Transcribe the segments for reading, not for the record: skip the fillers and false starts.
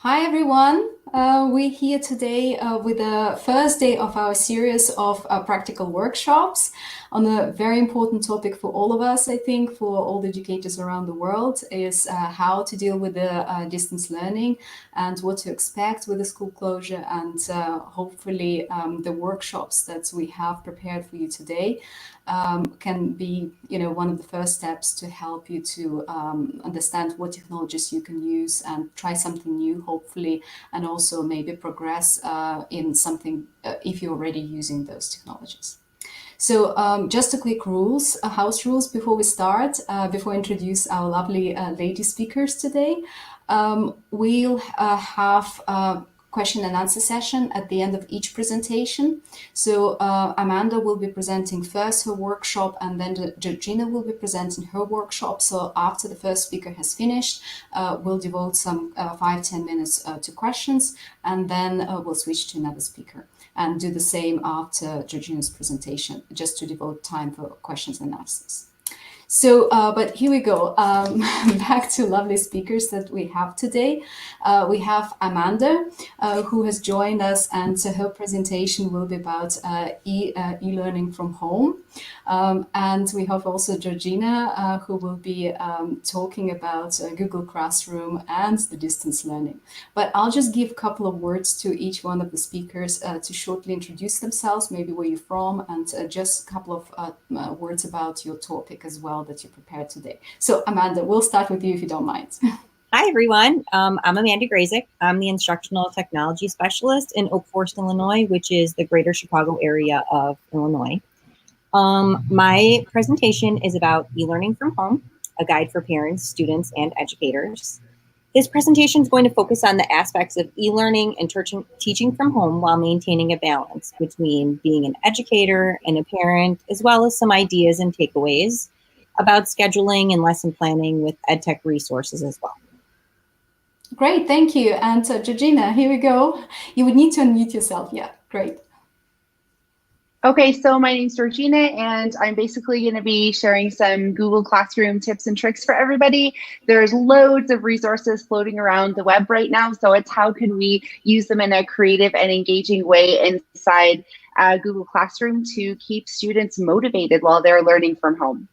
Hi everyone. We're here today with the first day of our series of practical workshops on a very important topic for all of us, I think, for all the educators around the world, is how to deal with the distance learning and what to expect with the school closure, and hopefully the workshops that we have prepared for you today can be, one of the first steps to help you to understand what technologies you can use and try something new, hopefully, and also maybe progress in something if you're already using those technologies. So just a quick house rules before we start, before I introduce our lovely lady speakers today. We'll have question and answer session at the end of each presentation. So Amanda will be presenting first her workshop, and then Georgina will be presenting her workshop. So after the first speaker has finished, we'll devote some 5-10 minutes to questions, and then we'll switch to another speaker and do the same after Georgina's presentation, just to devote time for questions and answers. So, but here we go. Back to lovely speakers that we have today. We have Amanda, who has joined us, and her presentation will be about e-learning from home. And we have also Georgina, who will be talking about Google Classroom and the distance learning. But I'll just give a couple of words to each one of the speakers to shortly introduce themselves, maybe where you're from, and just a couple of words about your topic as well that you prepared today. So Amanda, we'll start with you if you don't mind. Hi, everyone. I'm Amanda Graczyk. I'm the Instructional Technology Specialist in Oak Forest, Illinois, which is the greater Chicago area of Illinois. My presentation is about e-learning from home, a guide for parents, students, and educators. This presentation is going to focus on the aspects of e-learning and teaching from home while maintaining a balance between being an educator and a parent, as well as some ideas and takeaways about scheduling and lesson planning with EdTech resources as well. Great, thank you. And Georgina, here we go. You would need to unmute yourself. Yeah, great. Okay, so my name's Georgina, and I'm basically going to be sharing some Google Classroom tips and tricks for everybody. There's loads of resources floating around the web right now, so it's how can we use them in a creative and engaging way inside Google Classroom to keep students motivated while they're learning from home.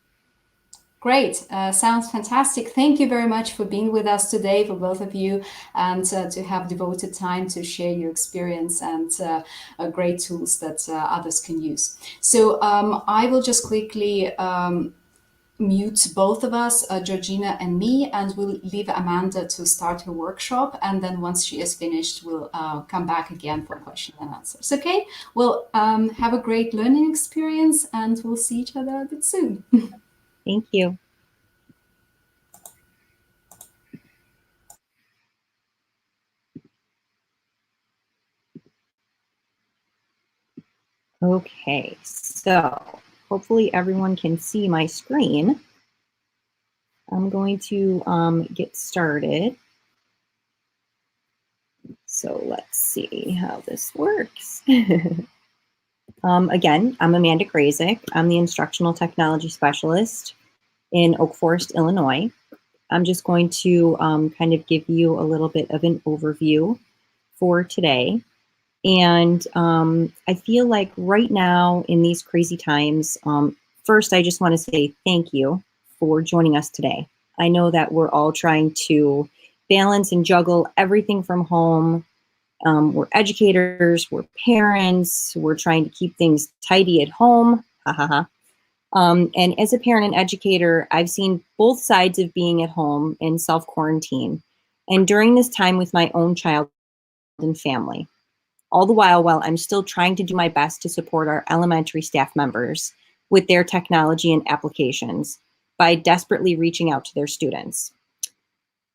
Great. Sounds fantastic. Thank you very much for being with us today, for both of you, and to have devoted time to share your experience and great tools that others can use. So I will just quickly mute both of us, Georgina and me, and we'll leave Amanda to start her workshop. And then once she is finished, we'll come back again for question and answers. Okay? Well, have a great learning experience, and we'll see each other a bit soon. Thank you. Okay, so hopefully everyone can see my screen. I'm going to get started. So let's see how this works. Again, I'm Amanda Graczyk. I'm the Instructional Technology Specialist in Oak Forest, Illinois. I'm just going to kind of give you a little bit of an overview for today. And I feel like right now in these crazy times, first, I just want to say thank you for joining us today. I know that we're all trying to balance and juggle everything from home. We're educators, we're parents, we're trying to keep things tidy at home. Ha ha ha. And as a parent and educator, I've seen both sides of being at home and self-quarantine, and during this time with my own child and family. All the while I'm still trying to do my best to support our elementary staff members with their technology and applications by desperately reaching out to their students.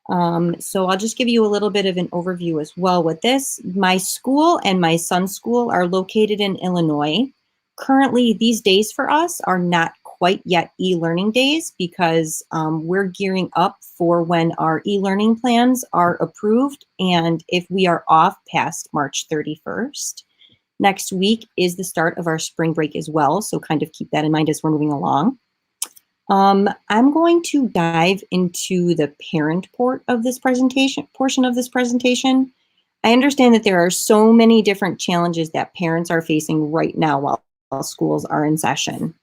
So I'll just give you a little bit of an overview as well with this. My school and my son's school are located in Illinois. Currently, these days for us are not quite yet e-learning days because we're gearing up for when our e-learning plans are approved, and if we are off past March 31st. Next week is the start of our spring break as well, so kind of keep that in mind as we're moving along. I'm going to dive into the parent portion of this presentation. I understand that there are so many different challenges that parents are facing right now while schools are in session.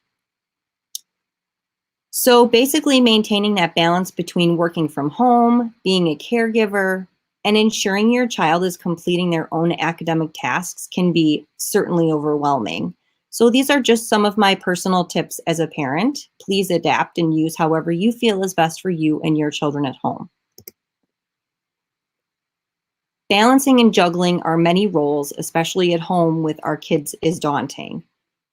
So basically maintaining that balance between working from home, being a caregiver, and ensuring your child is completing their own academic tasks can be certainly overwhelming. So these are just some of my personal tips as a parent. Please adapt and use however you feel is best for you and your children at home. Balancing and juggling our many roles, especially at home with our kids, is daunting.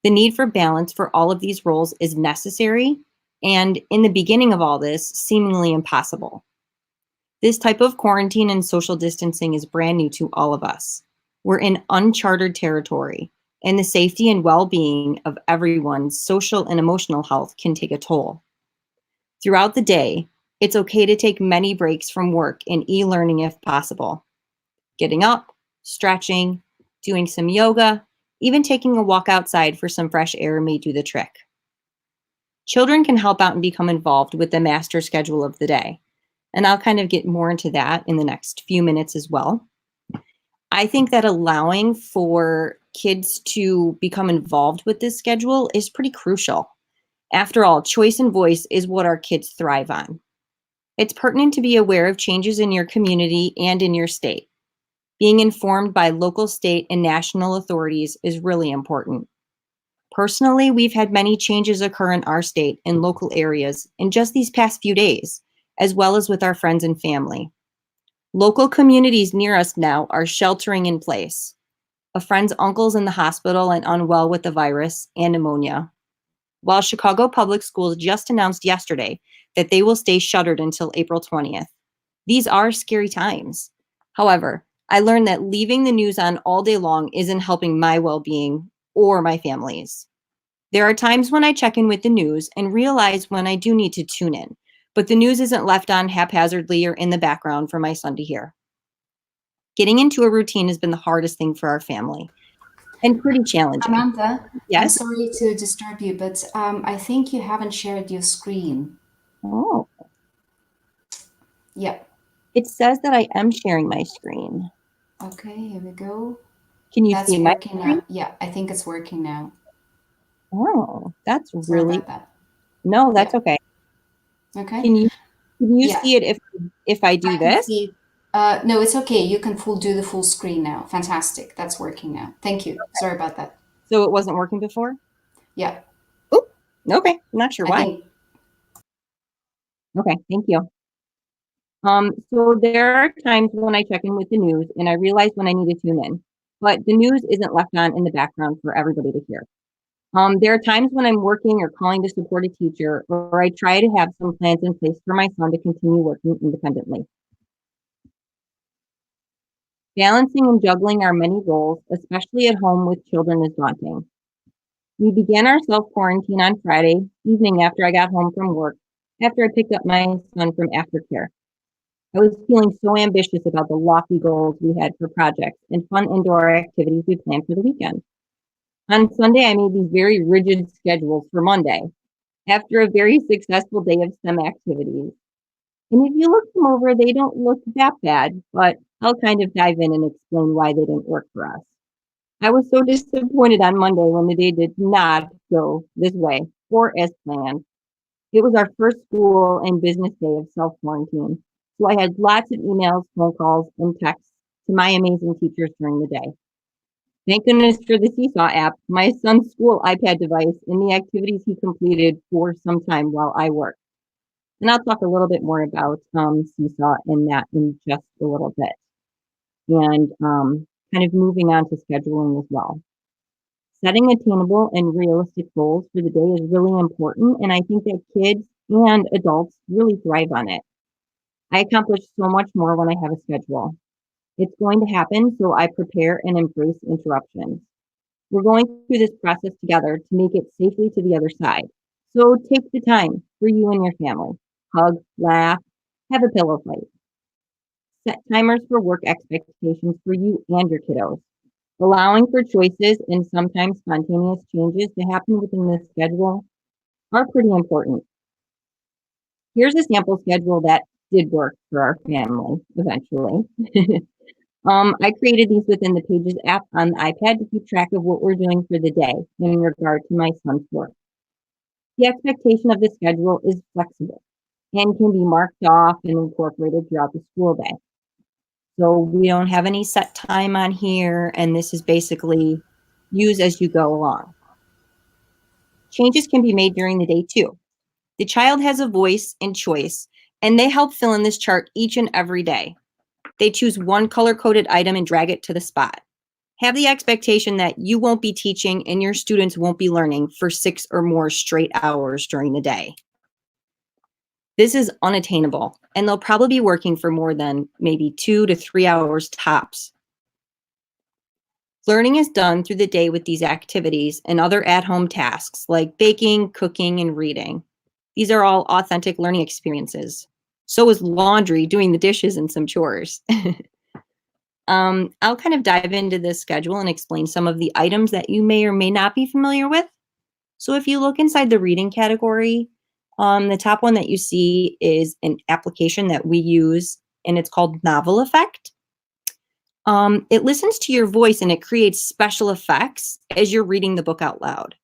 The need for balance for all of these roles is necessary, and in the beginning of all this, seemingly impossible. This type of quarantine and social distancing is brand new to all of us. We're in uncharted territory, and the safety and well-being of everyone's social and emotional health can take a toll. Throughout the day, it's okay to take many breaks from work and e-learning if possible. Getting up, stretching, doing some yoga, even taking a walk outside for some fresh air may do the trick. Children can help out and become involved with the master schedule of the day. And I'll kind of get more into that in the next few minutes as well. I think that allowing for kids to become involved with this schedule is pretty crucial. After all, choice and voice is what our kids thrive on. It's pertinent to be aware of changes in your community and in your state. Being informed by local, state, and national authorities is really important. Personally, we've had many changes occur in our state and local areas in just these past few days, as well as with our friends and family. Local communities near us now are sheltering in place. A friend's uncle's in the hospital and unwell with the virus and pneumonia, while Chicago Public Schools just announced yesterday that they will stay shuttered until April 20th. These are scary times. However, I learned that leaving the news on all day long isn't helping my well-being or my family's. There are times when I check in with the news and realize when I do need to tune in, but the news isn't left on haphazardly or in the background for my son to hear. Getting into a routine has been the hardest thing for our family and pretty challenging. Amanda, I'm Yes? sorry to disturb you, but I think you haven't shared your screen. Oh, Yeah. it says that I am sharing my screen. Okay, here we go. Can you That's see my working screen? now. Yeah, I think it's working now. Oh, that's Sorry really, about that. no, that's Yeah. okay. Okay. Can you Yeah, see it if I do I can this? see. No, it's okay. You can do the full screen now. Fantastic. That's working now. Thank you. Sorry about that. So it wasn't working before? Yeah, Oh, okay. I'm not sure I why. think. Okay, thank you. So there are times when I check in with the news and I realize when I need to tune in, but the news isn't left on in the background for everybody to hear. There are times when I'm working or calling to support a teacher, or I try to have some plans in place for my son to continue working independently. Balancing and juggling our many roles, especially at home with children, is daunting. We began our self-quarantine on Friday evening after I got home from work, after I picked up my son from aftercare. I was feeling so ambitious about the lofty goals we had for projects and fun indoor activities we planned for the weekend. On Sunday, I made these very rigid schedules for Monday, after a very successful day of STEM activities. And if you look them over, they don't look that bad, but I'll kind of dive in and explain why they didn't work for us. I was so disappointed on Monday when the day did not go this way or as planned. It was our first school and business day of self-quarantine, so I had lots of emails, phone calls, and texts to my amazing teachers during the day. Thank goodness for the Seesaw app, my son's school iPad device, and the activities he completed for some time while I worked. And I'll talk a little bit more about Seesaw in just a little bit. And kind of moving on to scheduling as well. Setting attainable and realistic goals for the day is really important, and I think that kids and adults really thrive on it. I accomplish so much more when I have a schedule. It's going to happen, so I prepare and embrace interruptions. We're going through this process together to make it safely to the other side. So take the time for you and your family. Hug, laugh, have a pillow fight. Set timers for work expectations for you and your kiddos. Allowing for choices and sometimes spontaneous changes to happen within the schedule are pretty important. Here's a sample schedule that did work for our family eventually. I created these within the Pages app on the iPad to keep track of what we're doing for the day in regard to my son's work. The expectation of the schedule is flexible and can be marked off and incorporated throughout the school day. So we don't have any set time on here, and this is basically use as you go along. Changes can be made during the day too. The child has a voice and choice, and they help fill in this chart each and every day. They choose one color-coded item and drag it to the spot. Have the expectation that you won't be teaching and your students won't be learning for 6 or more straight hours during the day. This is unattainable, and they'll probably be working for more than maybe 2 to 3 hours tops. Learning is done through the day with these activities and other at-home tasks like baking, cooking, and reading. These are all authentic learning experiences. So is laundry, doing the dishes, and some chores. I'll kind of dive into this schedule and explain some of the items that you may or may not be familiar with. So if you look inside the reading category, the top one that you see is an application that we use, and it's called Novel Effect. It listens to your voice and it creates special effects as you're reading the book out loud.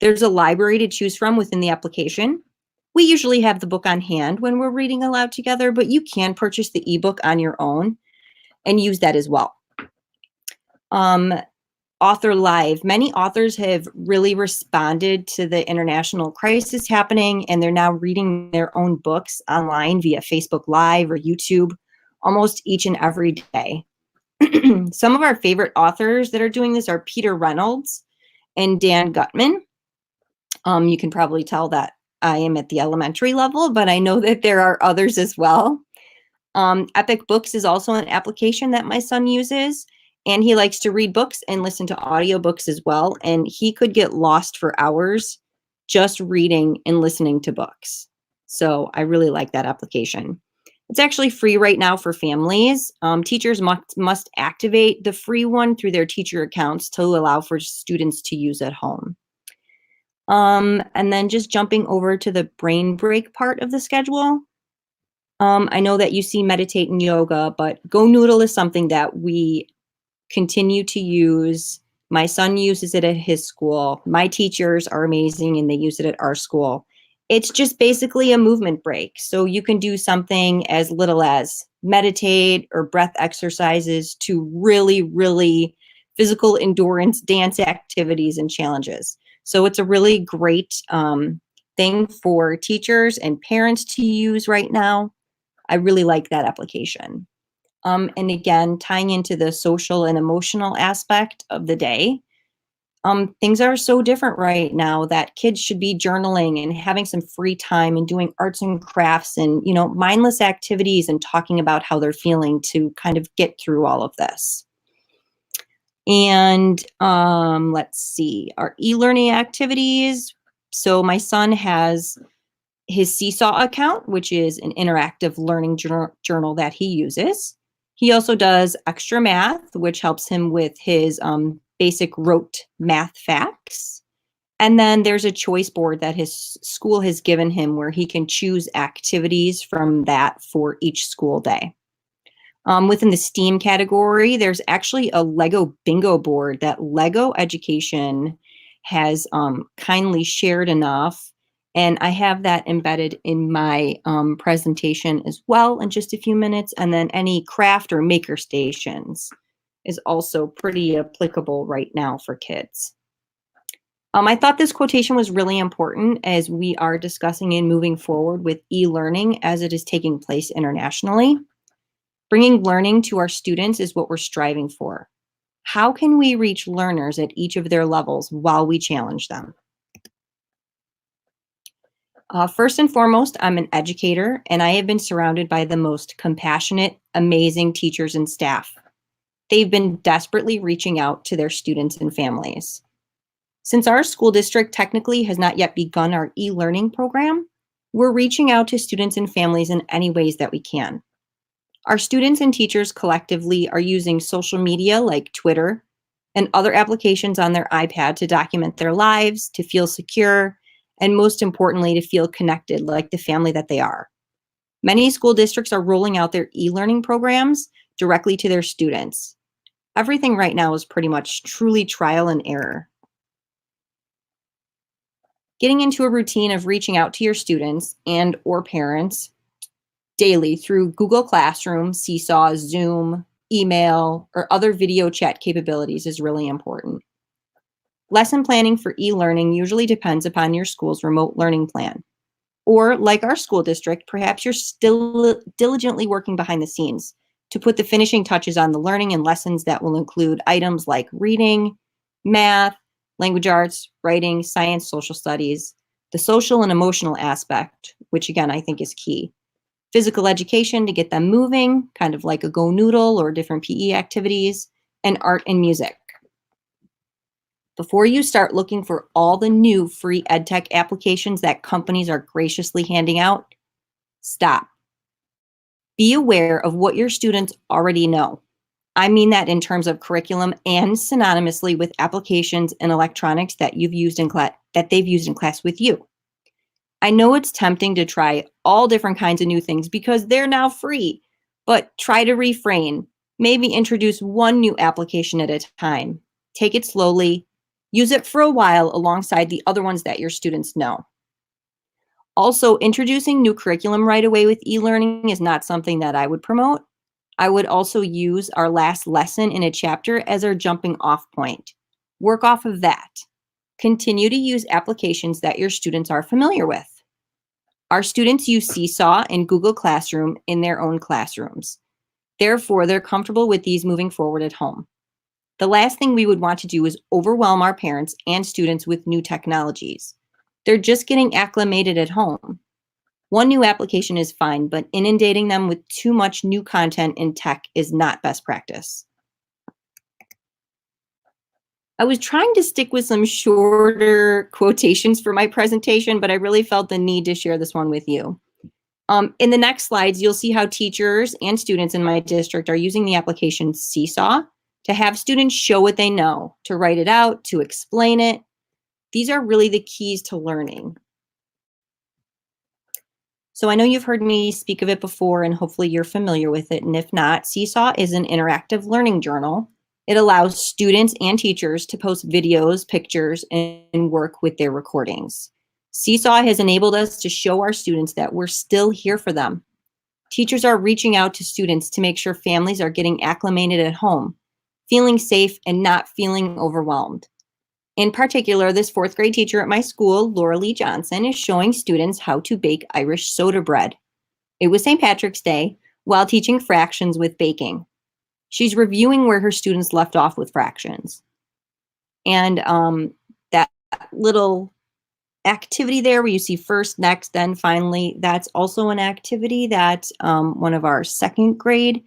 There's a library to choose from within the application. We usually have the book on hand when we're reading aloud together, but you can purchase the ebook on your own and use that as well. Author Live. Many authors have really responded to the international crisis happening, and they're now reading their own books online via Facebook Live or YouTube almost each and every day. Some of our favorite authors that are doing this are Peter Reynolds and Dan Gutman. You can probably tell that I am at the elementary level, but I know that there are others as well. Epic Books is also an application that my son uses, and he likes to read books and listen to audiobooks as well, and he could get lost for hours just reading and listening to books. So I really like that application. It's actually free right now for families. Teachers must activate the free one through their teacher accounts to allow for students to use at home. And then just jumping over to the brain break part of the schedule. I know that you see meditate and yoga, but Go Noodle is something that we continue to use. My son uses it at his school. My teachers are amazing and they use it at our school. It's just basically a movement break. So you can do something as little as meditate or breath exercises to really, really physical endurance dance activities and challenges. So it's a really great thing for teachers and parents to use right now. I really like that application. And again, tying into the social and emotional aspect of the day, things are so different right now that kids should be journaling and having some free time and doing arts and crafts and, mindless activities and talking about how they're feeling to kind of get through all of this. And let's see, our e-learning activities. So my son has his Seesaw account, which is an interactive learning journal that he uses. He also does extra math, which helps him with his basic rote math facts. And then there's a choice board that his school has given him where he can choose activities from that for each school day. Within the STEAM category, there's actually a Lego bingo board that Lego Education has kindly shared enough. And I have that embedded in my presentation as well in just a few minutes. And then any craft or maker stations is also pretty applicable right now for kids. I thought this quotation was really important as we are discussing and moving forward with e-learning as it is taking place internationally. Bringing learning to our students is what we're striving for. How can we reach learners at each of their levels while we challenge them? First and foremost, I'm an educator, and I have been surrounded by the most compassionate, amazing teachers and staff. They've been desperately reaching out to their students and families. Since our school district technically has not yet begun our e-learning program, we're reaching out to students and families in any ways that we can. Our students and teachers collectively are using social media like Twitter and other applications on their iPad to document their lives, to feel secure, and most importantly, to feel connected like the family that they are. Many school districts are rolling out their e-learning programs directly to their students. Everything right now is pretty much truly trial and error. Getting into a routine of reaching out to your students and or parents daily through Google Classroom, Seesaw, Zoom, email, or other video chat capabilities is really important. Lesson planning for e-learning usually depends upon your school's remote learning plan. Or like our school district, perhaps you're still diligently working behind the scenes to put the finishing touches on the learning and lessons that will include items like reading, math, language arts, writing, science, social studies, the social and emotional aspect, which again, I think is key. Physical education to get them moving, kind of like a Go Noodle or different PE activities, and art and music. Before you start looking for all the new free EdTech applications that companies are graciously handing out, stop. Be aware of what your students already know. I mean that in terms of curriculum and synonymously with applications and electronics that they've used in class with you. I know it's tempting to try all different kinds of new things because they're now free, but try to refrain. Maybe introduce one new application at a time. Take it slowly. Use it for a while alongside the other ones that your students know. Also, introducing new curriculum right away with e-learning is not something that I would promote. I would also use our last lesson in a chapter as our jumping off point. Work off of that. Continue to use applications that your students are familiar with. Our students use Seesaw and Google Classroom in their own classrooms. Therefore, they're comfortable with these moving forward at home. The last thing we would want to do is overwhelm our parents and students with new technologies. They're just getting acclimated at home. One new application is fine, but inundating them with too much new content in tech is not best practice. I was trying to stick with some shorter quotations for my presentation, but I really felt the need to share this one with you. In the next slides, you'll see how teachers and students in my district are using the application Seesaw to have students show what they know, to write it out, to explain it. These are really the keys to learning. So I know you've heard me speak of it before, and hopefully you're familiar with it. And if not, Seesaw is an interactive learning journal. It allows students and teachers to post videos, pictures, and work with their recordings. Seesaw has enabled us to show our students that we're still here for them. Teachers are reaching out to students to make sure families are getting acclimated at home, feeling safe and not feeling overwhelmed. In particular, this 4th grade teacher at my school, Laura Lee Johnson, is showing students how to bake Irish soda bread. It was St. Patrick's Day while teaching fractions with baking. She's reviewing where her students left off with fractions. And that little activity there where you see first, next, then finally, that's also an activity that one of our 2nd grade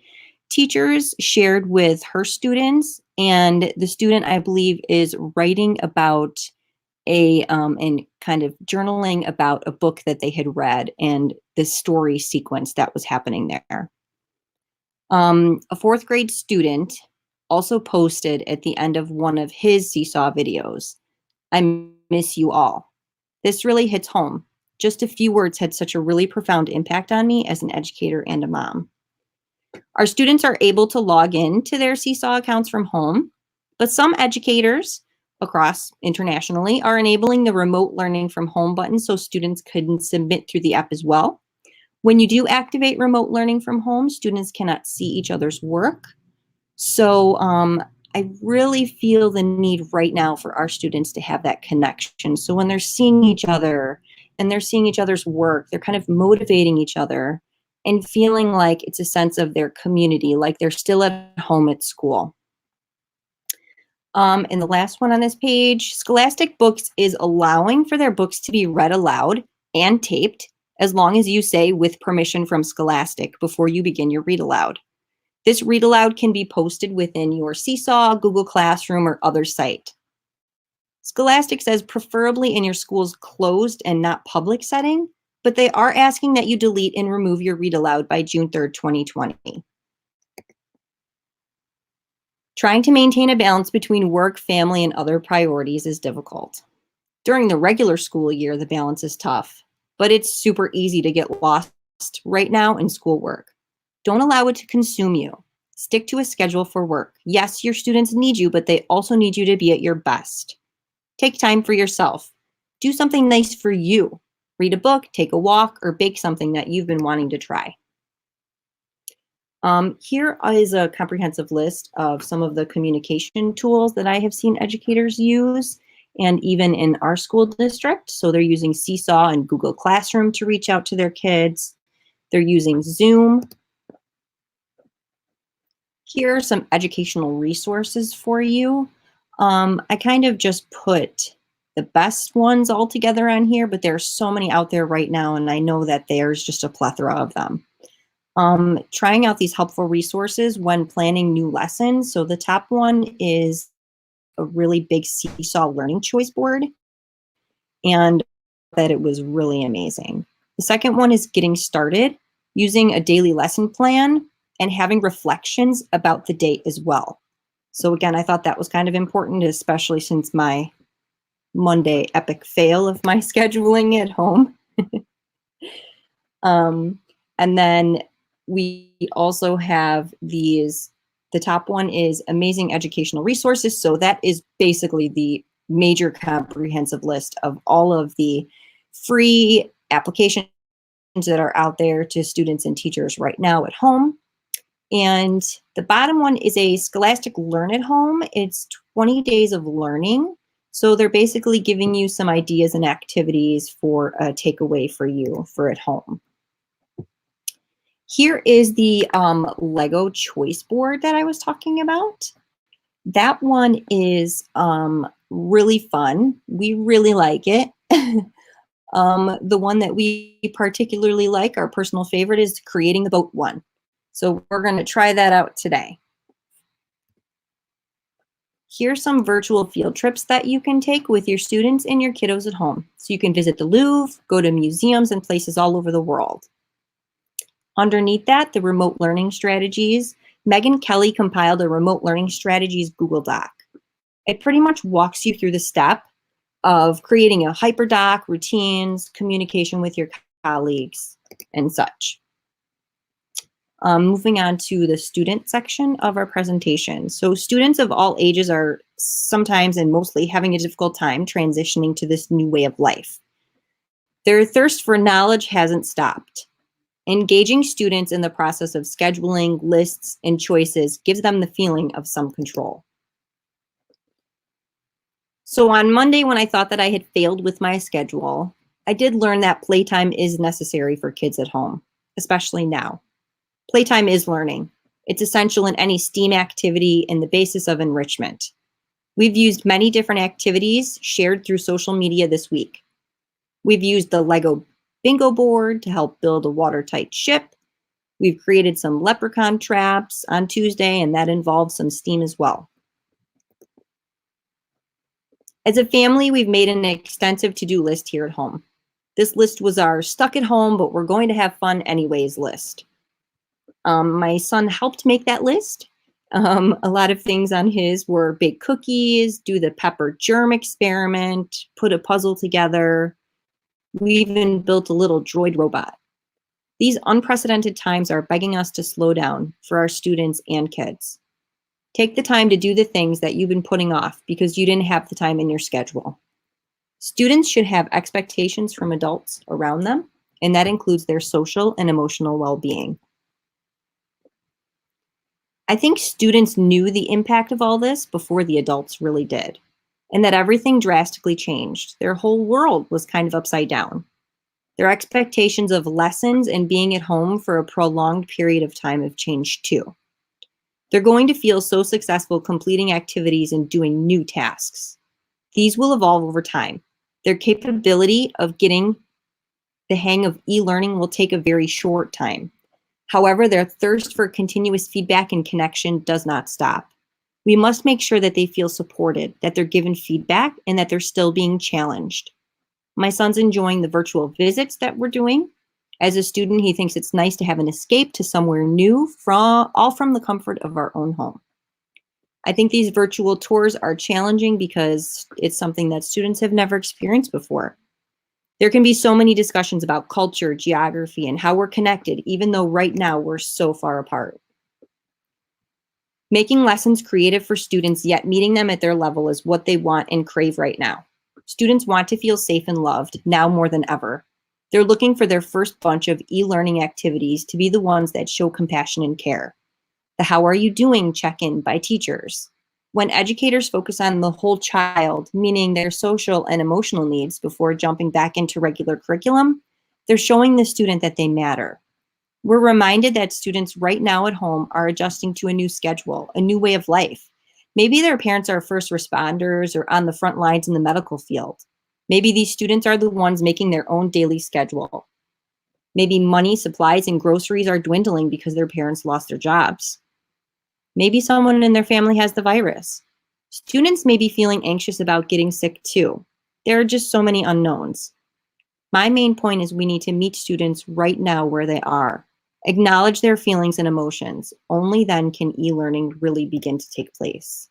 teachers shared with her students. And the student, I believe, is writing about and kind of journaling about a book that they had read and the story sequence that was happening there. A 4th grade student also posted at the end of one of his Seesaw videos, "I miss you all." This really hits home. Just a few words had such a really profound impact on me as an educator and a mom. Our students are able to log in to their Seesaw accounts from home, but some educators across internationally are enabling the remote learning from home button so students can submit through the app as well. When you do activate remote learning from home, students cannot see each other's work. So I really feel the need right now for our students to have that connection. So when they're seeing each other and they're seeing each other's work, they're kind of motivating each other and feeling like it's a sense of their community, like they're still at home at school. And the last one on this page, Scholastic Books is allowing for their books to be read aloud and taped as long as you say with permission from Scholastic before you begin your read aloud. This read aloud can be posted within your Seesaw, Google Classroom, or other site. Scholastic says preferably in your school's closed and not public setting, but they are asking that you delete and remove your read aloud by June 3rd, 2020. Trying to maintain a balance between work, family, and other priorities is difficult. During the regular school year, the balance is tough, but it's super easy to get lost right now in schoolwork. Don't allow it to consume you. Stick to a schedule for work. Yes, your students need you, but they also need you to be at your best. Take time for yourself. Do something nice for you. Read a book, take a walk, or bake something that you've been wanting to try. Here is a comprehensive list of some of the communication tools that I have seen educators use, and even in our school district. So they're using Seesaw and Google Classroom to reach out to their kids. They're using Zoom. Here are some educational resources for you. I kind of just put the best ones all together on here, but there are so many out there right now, and I know that there's just a plethora of them. Trying out these helpful resources when planning new lessons. So the top one is a really big Seesaw learning choice board, and that it was really amazing. The second one is getting started using a daily lesson plan and having reflections about the day as well. So again, I thought that was kind of important, especially since my Monday epic fail of my scheduling at home. And then we also have these, the top one is amazing educational resources. So that is basically the major comprehensive list of all of the free applications that are out there to students and teachers right now at home. And the bottom one is a Scholastic Learn at Home. It's 20 days of learning. So they're basically giving you some ideas and activities for a takeaway for you for at home. Here is the Lego choice board that I was talking about. That one is really fun. We really like it. The one that we particularly like, our personal favorite, is creating the boat one. So we're going to try that out today. Here's some virtual field trips that you can take with your students and your kiddos at home. So you can visit the Louvre, go to museums and places all over the world. Underneath that, the remote learning strategies. Megan Kelly compiled a remote learning strategies Google Doc. It pretty much walks you through the step of creating a hyperdoc, routines, communication with your colleagues, and such. Moving on to the student section of our presentation. So students of all ages are sometimes and mostly having a difficult time transitioning to this new way of life. Their thirst for knowledge hasn't stopped. Engaging students in the process of scheduling, lists, and choices gives them the feeling of some control. So on Monday, when I thought that I had failed with my schedule, I did learn that playtime is necessary for kids at home, especially now. Playtime is learning. It's essential in any STEAM activity and the basis of enrichment. We've used many different activities shared through social media this week. We've used the Lego bingo board to help build a watertight ship. We've created some Leprechaun Traps on Tuesday, and that involves some STEAM as well. As a family, we've made an extensive to-do list here at home. This list was our stuck at home, but we're going to have fun anyways list. My son helped make that list. A lot of things on his were bake cookies, do the pepper germ experiment, put a puzzle together. We even built a little droid robot. These unprecedented times are begging us to slow down for our students and kids. Take the time to do the things that you've been putting off because you didn't have the time in your schedule. Students should have expectations from adults around them, and that includes their social and emotional well-being. I think students knew the impact of all this before the adults really did, and that everything drastically changed. Their whole world was kind of upside down. Their expectations of lessons and being at home for a prolonged period of time have changed too. They're going to feel so successful completing activities and doing new tasks. These will evolve over time. Their capability of getting the hang of e-learning will take a very short time. However, their thirst for continuous feedback and connection does not stop. We must make sure that they feel supported, that they're given feedback, and that they're still being challenged. My son's enjoying the virtual visits that we're doing. As a student, he thinks it's nice to have an escape to somewhere new, all from the comfort of our own home. I think these virtual tours are challenging because it's something that students have never experienced before. There can be so many discussions about culture, geography, and how we're connected, even though right now we're so far apart. Making lessons creative for students, yet meeting them at their level is what they want and crave right now. Students want to feel safe and loved, now more than ever. They're looking for their first bunch of e-learning activities to be the ones that show compassion and care. The "how are you doing" check-in by teachers. When educators focus on the whole child, meaning their social and emotional needs before jumping back into regular curriculum, they're showing the student that they matter. We're reminded that students right now at home are adjusting to a new schedule, a new way of life. Maybe their parents are first responders or on the front lines in the medical field. Maybe these students are the ones making their own daily schedule. Maybe money, supplies, and groceries are dwindling because their parents lost their jobs. Maybe someone in their family has the virus. Students may be feeling anxious about getting sick too. There are just so many unknowns. My main point is we need to meet students right now where they are. Acknowledge their feelings and emotions. Only then can e-learning really begin to take place.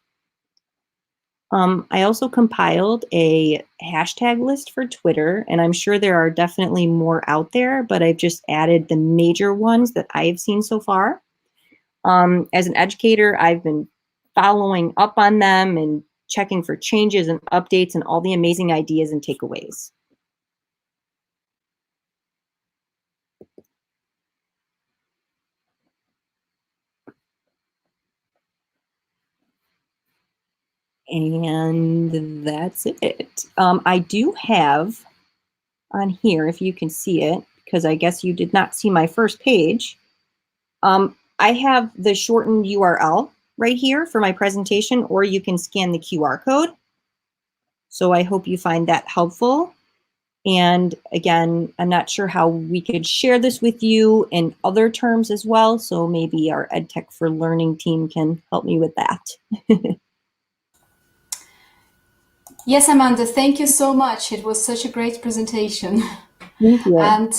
I also compiled a hashtag list for Twitter, and I'm sure there are definitely more out there, but I've just added the major ones that I've seen so far. As an educator, I've been following up on them and checking for changes and updates and all the amazing ideas and takeaways. And that's it. I do have on here, if you can see it, because I guess you did not see my first page. I have the shortened URL right here for my presentation, or you can scan the QR code. So I hope you find that helpful. And again, I'm not sure how we could share this with you in other terms as well. So maybe our EdTech for Learning team can help me with that. Yes, Amanda, thank you so much. It was such a great presentation. Thank you. And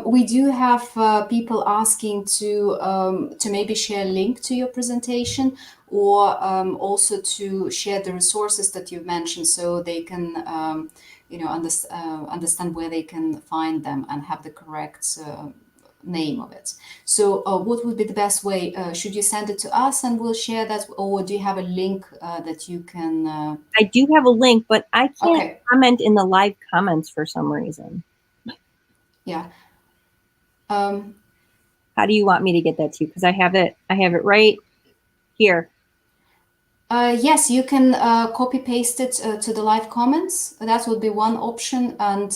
we do have people asking to maybe share a link to your presentation, or also to share the resources that you've mentioned, so they can understand where they can find them and have the correct name of it. So what would be the best way? Should you send it to us and we'll share that, or do you have a link that you can? I do have a link, but I can't Okay. comment in the live comments for some reason. Yeah. How do you want me to get that to you? Because I have it right here. Yes, you can copy paste it to the live comments. That would be one option, and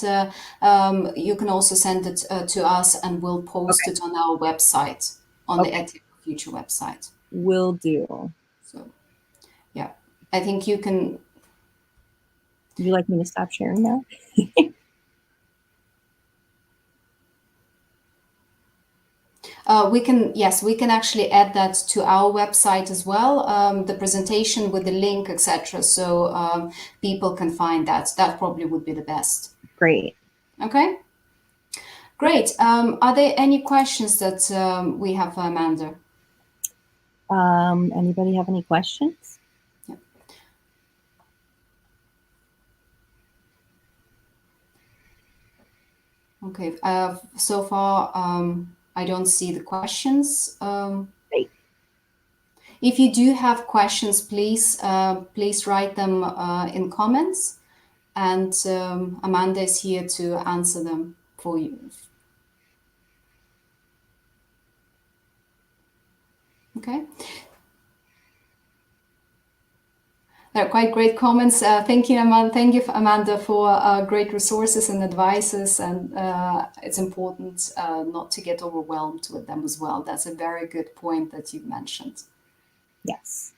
you can also send it to us, and we'll post it on our website, on the EdTech Future website. Will do. So, yeah, I think you can. Would you like me to stop sharing now? We can actually add that to our website as well, the presentation with the link, etc. So people can find that. That probably would be the best. Great. Okay. Great. Are there any questions that we have for Amanda? Anybody have any questions? Yeah. Okay. So far, I don't see the questions. Great. If you do have questions, please write them in comments, and Amanda is here to answer them for you. Okay. They're quite great comments. Thank you, Amanda. Thank you, Amanda, for great resources and advices. And it's important not to get overwhelmed with them as well. That's a very good point that you've mentioned. Yes.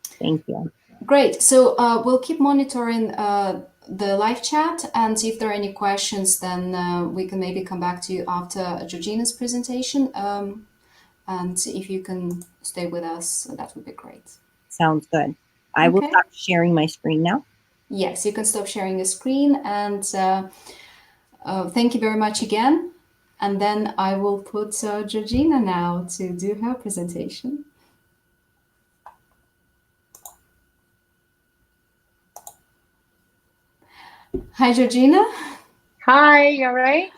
Thank you. Great. So we'll keep monitoring the live chat, and if there are any questions, then we can maybe come back to you after Georgina's presentation. And if you can stay with us, that would be great. Sounds good. I will stop sharing my screen now. Yes, you can stop sharing your screen, and thank you very much again. And then I will put Georgina now to do her presentation. Hi, Georgina. Hi, all right?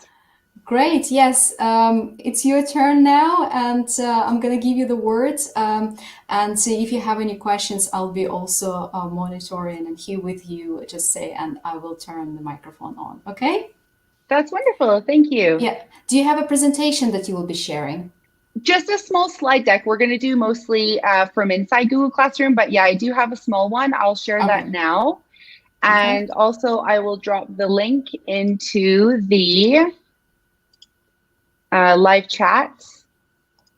Great. Yes, it's your turn now, and I'm going to give you the words. And see if you have any questions, I'll be also monitoring and here with you. Just say, and I will turn the microphone on. Okay? That's wonderful. Thank you. Yeah. Do you have a presentation that you will be sharing? Just a small slide deck. We're going to do mostly from inside Google Classroom, but yeah, I do have a small one. I'll share that Okay. now. Okay. And also I will drop the link into the live chat.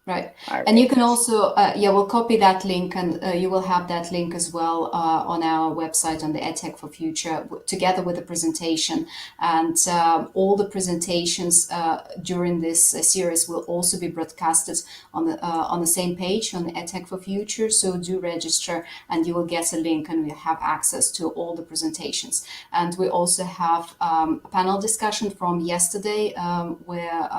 Right. All And you right. can also, yeah, we'll copy that link and you will have that link as well on our website on the EdTech for Future together with the presentation. And all the presentations during this series will also be broadcasted on the same page on the EdTech for Future. So do register and you will get a link and you have access to all the presentations. And we also have a panel discussion from yesterday where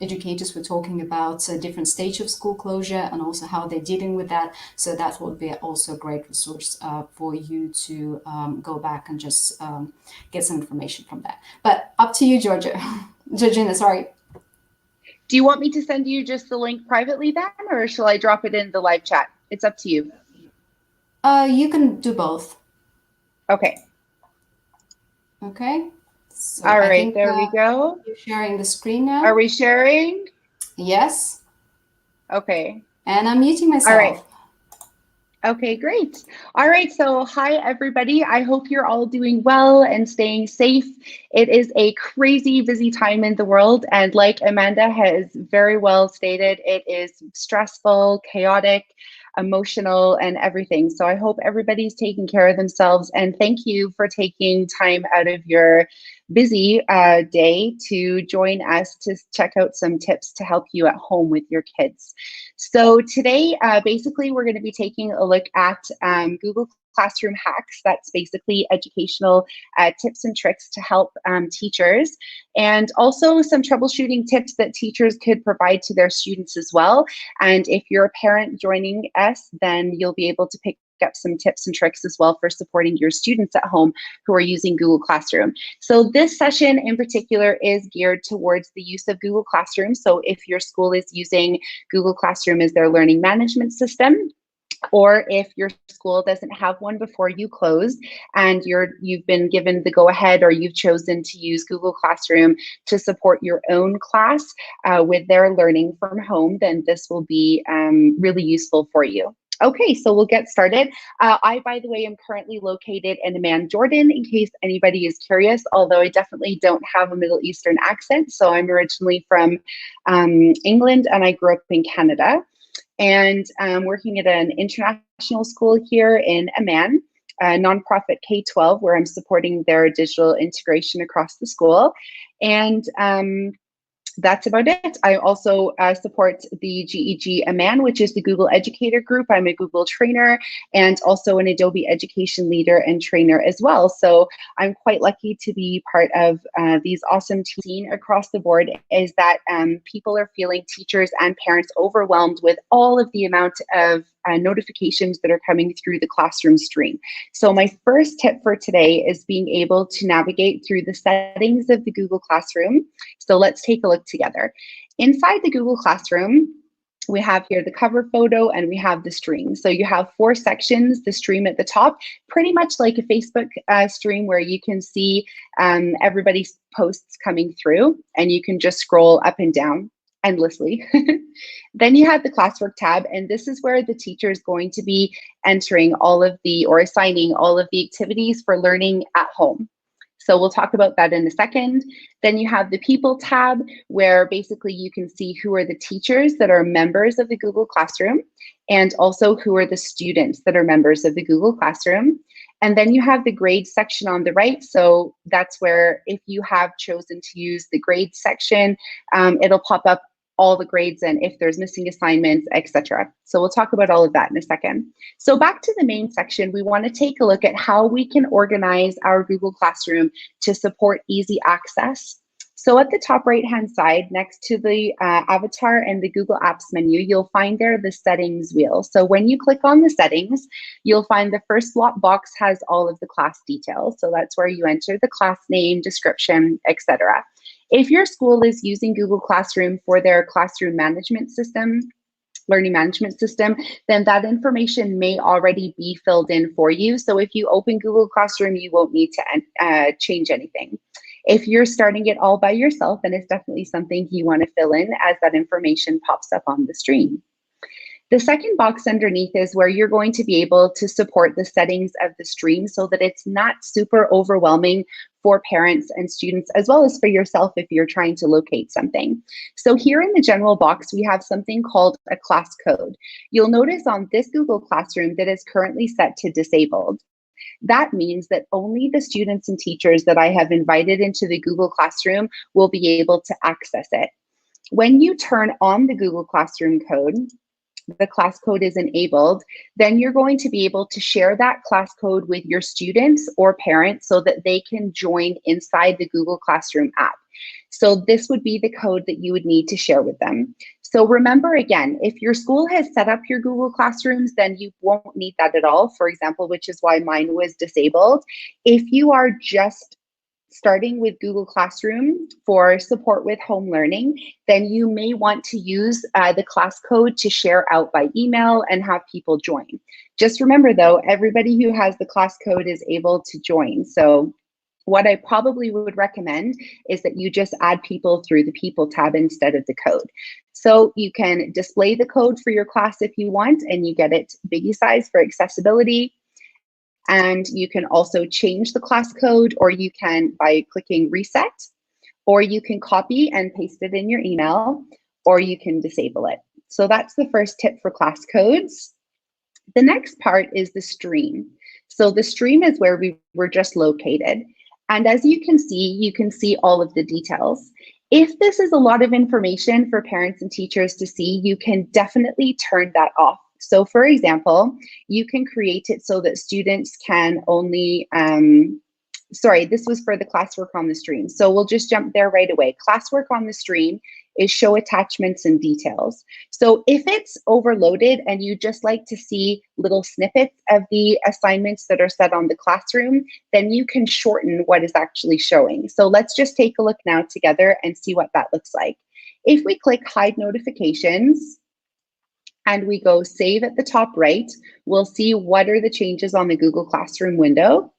educators were talking about a different stage of school closure and also how they're dealing with that. So that will be also a great resource for you to go back and just get some information from that. But up to you, Georgina, sorry. Do you want me to send you just the link privately then, or shall I drop it in the live chat? It's up to you. You can do both. Okay. Okay. So All I right, think there we go. you're sharing the screen now. Are we sharing? Yes. Okay. And I'm muting myself. All right. Okay, great. All right, so hi everybody. I hope you're all doing well and staying safe. It is a crazy busy time in the world, and like Amanda has very well stated, it is stressful, chaotic, emotional, and everything. So I hope everybody's taking care of themselves, and thank you for taking time out of your busy day to join us to check out some tips to help you at home with your kids. So today, basically, we're going to be taking a look at Google Classroom hacks. That's basically educational tips and tricks to help teachers, and also some troubleshooting tips that teachers could provide to their students as well. And if you're a parent joining us, then you'll be able to pick up some tips and tricks as well for supporting your students at home who are using Google Classroom. So this session in particular is geared towards the use of Google Classroom. So if your school is using Google Classroom as their learning management system, or if your school doesn't have one before you close and you've been given the go-ahead or you've chosen to use Google Classroom to support your own class with their learning from home, then this will be really useful for you. Okay, so we'll get started. I, by the way, am currently located in Amman, Jordan, in case anybody is curious, although I definitely don't have a Middle Eastern accent. So I'm originally from England and I grew up in Canada. And I'm working at an international school here in Amman, a nonprofit K-12, where I'm supporting their digital integration across the school. And that's about it. I also support the GEG Amman, which is the Google Educator Group. I'm a Google trainer and also an Adobe Education leader and trainer as well. So I'm quite lucky to be part of these awesome teams across the board, is that people are feeling, teachers and parents, overwhelmed with all of the amount of notifications that are coming through the classroom stream. So my first tip for today is being able to navigate through the settings of the Google Classroom. So let's take a look together. Inside the Google Classroom, we have here the cover photo and we have the stream. So you have 4 sections, the stream at the top, pretty much like a Facebook stream where you can see everybody's posts coming through and you can just scroll up and down endlessly. Then you have the Classwork tab, and this is where the teacher is going to be entering all of the, or assigning all of the activities for learning at home. So we'll talk about that in a second. Then you have the People tab, where basically you can see who are the teachers that are members of the Google Classroom, and also who are the students that are members of the Google Classroom. And then you have the grades section on the right. So that's where, if you have chosen to use the grades section, it'll pop up all the grades and if there's missing assignments, etc. So we'll talk about all of that in a second. So back to the main section, we want to take a look at how we can organize our Google Classroom to support easy access. So at the top right-hand side, next to the avatar and the Google Apps menu, you'll find there the settings wheel. So when you click on the settings, you'll find the first box has all of the class details. So that's where you enter the class name, description, etc. If your school is using Google Classroom for their classroom management system, learning management system, then that information may already be filled in for you. So if you open Google Classroom, you won't need to change anything. If you're starting it all by yourself, then it's definitely something you want to fill in as that information pops up on the screen. The second box underneath is where you're going to be able to support the settings of the stream so that it's not super overwhelming for parents and students, as well as for yourself if you're trying to locate something. So here in the general box, we have something called a class code. You'll notice on this Google Classroom that is currently set to disabled. That means that only the students and teachers that I have invited into the Google Classroom will be able to access it. When you turn on the Google Classroom code, the class code is enabled, then you're going to be able to share that class code with your students or parents so that they can join inside the Google Classroom app. So this would be the code that you would need to share with them. So remember again, if your school has set up your Google Classrooms, then you won't need that at all, for example, which is why mine was disabled. If you are just starting with Google Classroom for support with home learning, then you may want to use the class code to share out by email and have people join. Just remember though, everybody who has the class code is able to join. So what I probably would recommend is that you just add people through the People tab instead of the code. So you can display the code for your class if you want, and you get it biggie size for accessibility. And you can also change the class code, or you can by clicking reset, or you can copy and paste it in your email, or you can disable it. So that's the first tip for class codes. The next part is the stream. So the stream is where we were just located. And as you can see all of the details. If this is a lot of information for parents and teachers to see, you can definitely turn that off. So for example, you can create it so that students can only, sorry, this was for the classwork on the stream. So we'll just jump there right away. Classwork on the stream is show attachments and details. So if it's overloaded and you just like to see little snippets of the assignments that are set on the classroom, then you can shorten what is actually showing. So let's just take a look now together and see what that looks like. If we click hide notifications, and we go save at the top right, we'll see what are the changes on the Google Classroom window.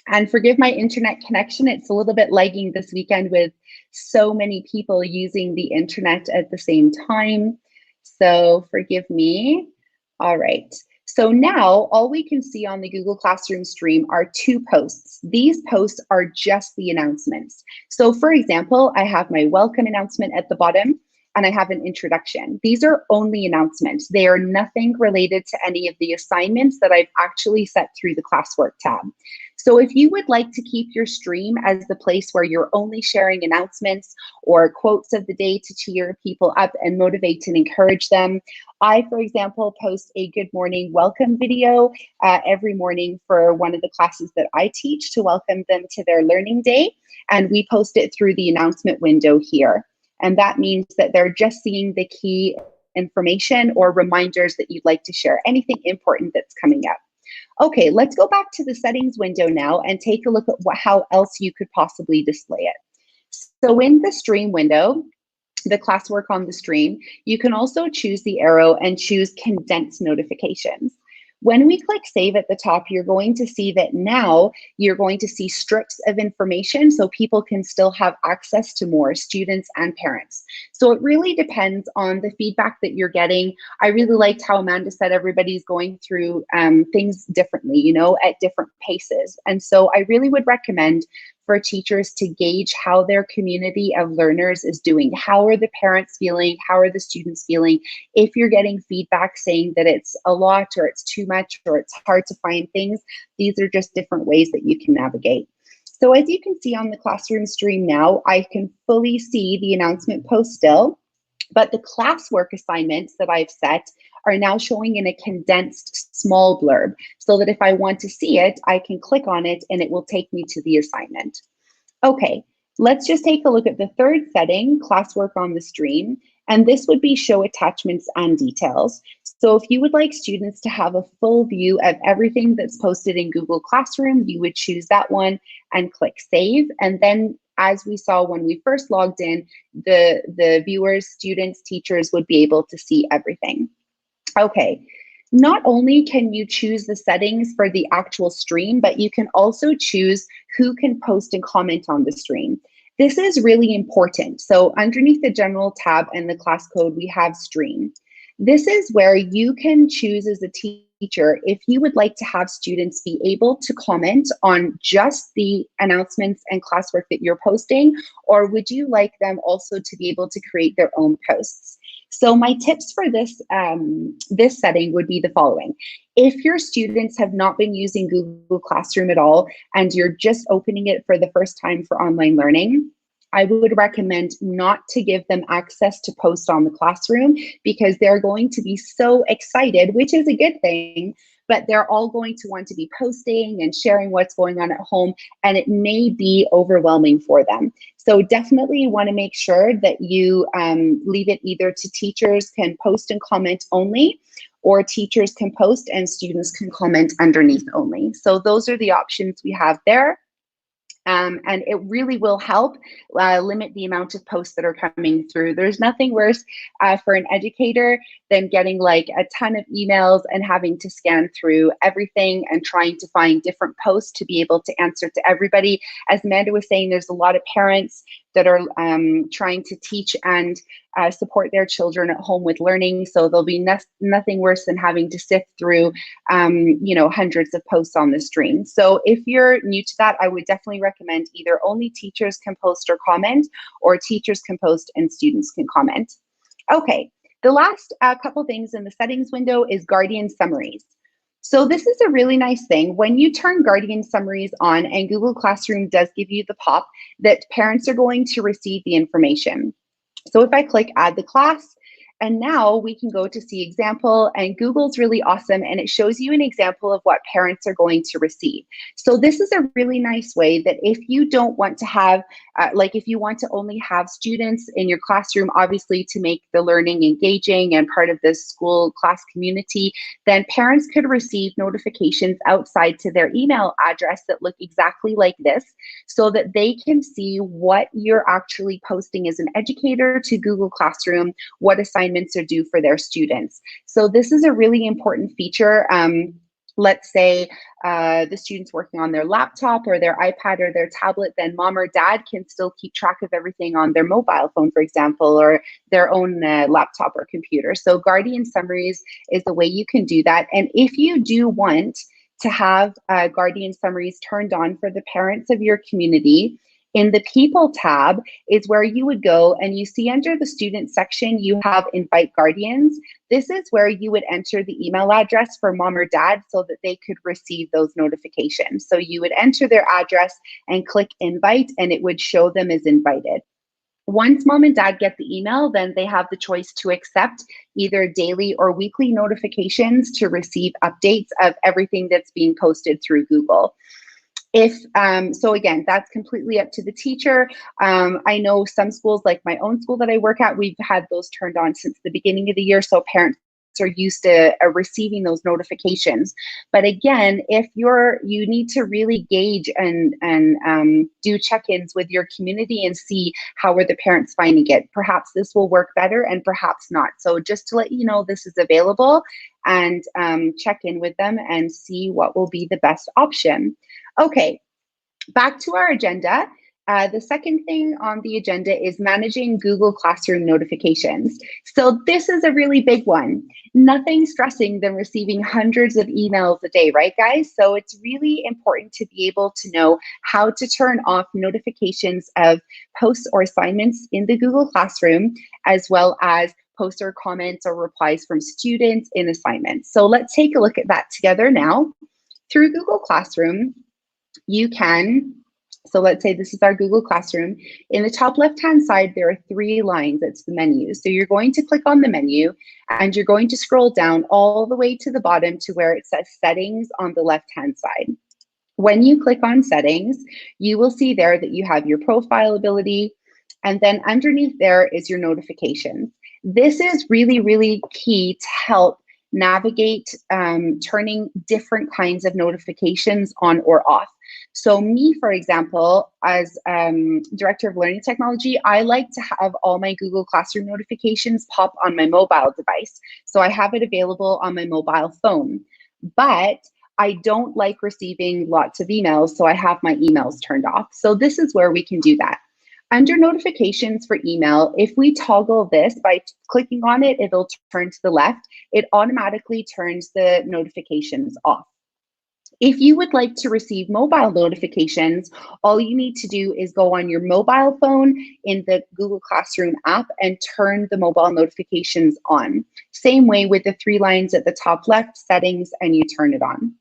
And forgive my internet connection, it's a little bit lagging this weekend with so many people using the internet at the same time. So forgive me. All right. So now all we can see on the Google Classroom stream are 2 posts. These posts are just the announcements. So for example, I have my welcome announcement at the bottom, and I have an introduction. These are only announcements. They are nothing related to any of the assignments that I've actually set through the Classwork tab. So if you would like to keep your stream as the place where you're only sharing announcements or quotes of the day to cheer people up and motivate and encourage them, I, for example, post a good morning welcome video every morning for one of the classes that I teach to welcome them to their learning day. And we post it through the announcement window here. And that means that they're just seeing the key information or reminders that you'd like to share, anything important that's coming up. Okay, let's go back to the settings window now and take a look at how else you could possibly display it. So in the stream window, the classwork on the stream, you can also choose the arrow and choose condense notifications. When we click save at the top, you're going to see that now you're going to see strips of information so people can still have access to more, students and parents. So it really depends on the feedback that you're getting. I really liked how Amanda said everybody's going through things differently, you know, at different paces. And so I really would recommend for teachers to gauge how their community of learners is doing. How are the parents feeling? How are the students feeling? If you're getting feedback saying that it's a lot or it's too much or it's hard to find things, these are just different ways that you can navigate. So as you can see on the classroom stream now, I can fully see the announcement post still, but the classwork assignments that I've set are now showing in a condensed small blurb so that if I want to see it, I can click on it and it will take me to the assignment. Okay, Let's just take a look at the third setting, classwork on the stream, and this would be show attachments and details. So if you would like students to have a full view of everything that's posted in Google Classroom, you would choose that one and click save. And then, as we saw when we first logged in, the viewers, students, teachers would be able to see everything. Okay. Not only can you choose the settings for the actual stream, but you can also choose who can post and comment on the stream. This is really important. So underneath the general tab and the class code, we have stream. This is where you can choose as a teacher if you would like to have students be able to comment on just the announcements and classwork that you're posting, or would you like them also to be able to create their own posts? So my tips for this, this setting would be the following. If your students have not been using Google Classroom at all, and you're just opening it for the first time for online learning, I would recommend not to give them access to post on the classroom, because they're going to be so excited, which is a good thing, but they're all going to want to be posting and sharing what's going on at home, and it may be overwhelming for them. So definitely you want to make sure that you leave it either to teachers can post and comment only, or teachers can post and students can comment underneath only. So those are the options we have there. And it really will help limit the amount of posts that are coming through. There's nothing worse for an educator than getting like a ton of emails and having to scan through everything and trying to find different posts to be able to answer to everybody. As Amanda was saying, there's a lot of parents that are trying to teach and support their children at home with learning. So there'll be nothing worse than having to sift through, you know, hundreds of posts on the stream. So if you're new to that, I would definitely recommend either only teachers can post or comment, or teachers can post and students can comment. Okay, the last couple things in the settings window is Guardian summaries. So this is a really nice thing. When you turn Guardian summaries on, and Google Classroom does give you the pop that parents are going to receive the information. So if I click add the class, and now we can go to see example, and Google's really awesome, and it shows you an example of what parents are going to receive. So this is a really nice way that if you don't want to have, like if you want to only have students in your classroom, obviously to make the learning engaging and part of the school class community, then parents could receive notifications outside to their email address that look exactly like this, so that they can see what you're actually posting as an educator to Google Classroom, what assignments are due for their students. So this is a really important feature. Let's say the student's working on their laptop or their iPad or their tablet, then mom or dad can still keep track of everything on their mobile phone, for example, or their own laptop or computer. So Guardian summaries is the way you can do that. And if you do want to have Guardian summaries turned on for the parents of your community, in the People tab is where you would go, and you see under the Student section, you have Invite Guardians. This is where you would enter the email address for mom or dad so that they could receive those notifications. So you would enter their address and click Invite, and it would show them as invited. Once mom and dad get the email, then they have the choice to accept either daily or weekly notifications to receive updates of everything that's being posted through Google. If so again, that's completely up to the teacher. I know some schools, like my own school that I work at, we've had those turned on since the beginning of the year, so parents are used to receiving those notifications. But again, if you need to really gauge and do check-ins with your community and see how are the parents finding it. Perhaps this will work better and perhaps not. So just to let you know, this is available, and check in with them and see what will be the best option. Okay, back to our agenda. The second thing on the agenda is managing Google Classroom notifications. So this is a really big one. Nothing stressing than receiving hundreds of emails a day, right guys? So it's really important to be able to know how to turn off notifications of posts or assignments in the Google Classroom, as well as posts or comments or replies from students in assignments. So let's take a look at that together now. Through Google Classroom, you can, so let's say this is our Google Classroom. In the top left-hand side, there are 3 lines. It's the menu. So you're going to click on the menu, and you're going to scroll down all the way to the bottom to where it says Settings on the left-hand side. When you click on settings, you will see there that you have your profile ability, and then underneath there is your notifications. This is really, really key to help navigate turning different kinds of notifications on or off. So me, for example, as Director of Learning Technology, I like to have all my Google Classroom notifications pop on my mobile device. So I have it available on my mobile phone. But I don't like receiving lots of emails, so I have my emails turned off. So this is where we can do that. Under notifications for email, if we toggle this by clicking on it, it'll turn to the left. It automatically turns the notifications off. If you would like to receive mobile notifications, all you need to do is go on your mobile phone in the Google Classroom app and turn the mobile notifications on. Same way with the 3 lines at the top left, settings, and you turn it on.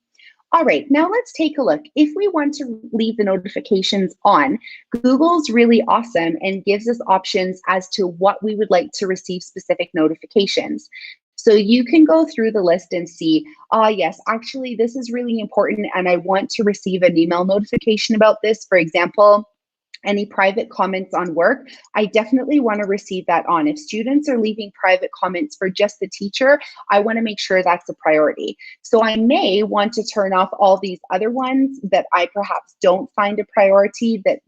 All right, now let's take a look. If we want to leave the notifications on, Google's really awesome and gives us options as to what we would like to receive specific notifications. So you can go through the list and see, yes, actually, this is really important and I want to receive an email notification about this. For example, any private comments on work, I definitely want to receive that on. If students are leaving private comments for just the teacher, I want to make sure that's a priority. So I may want to turn off all these other ones that I perhaps don't find a priority that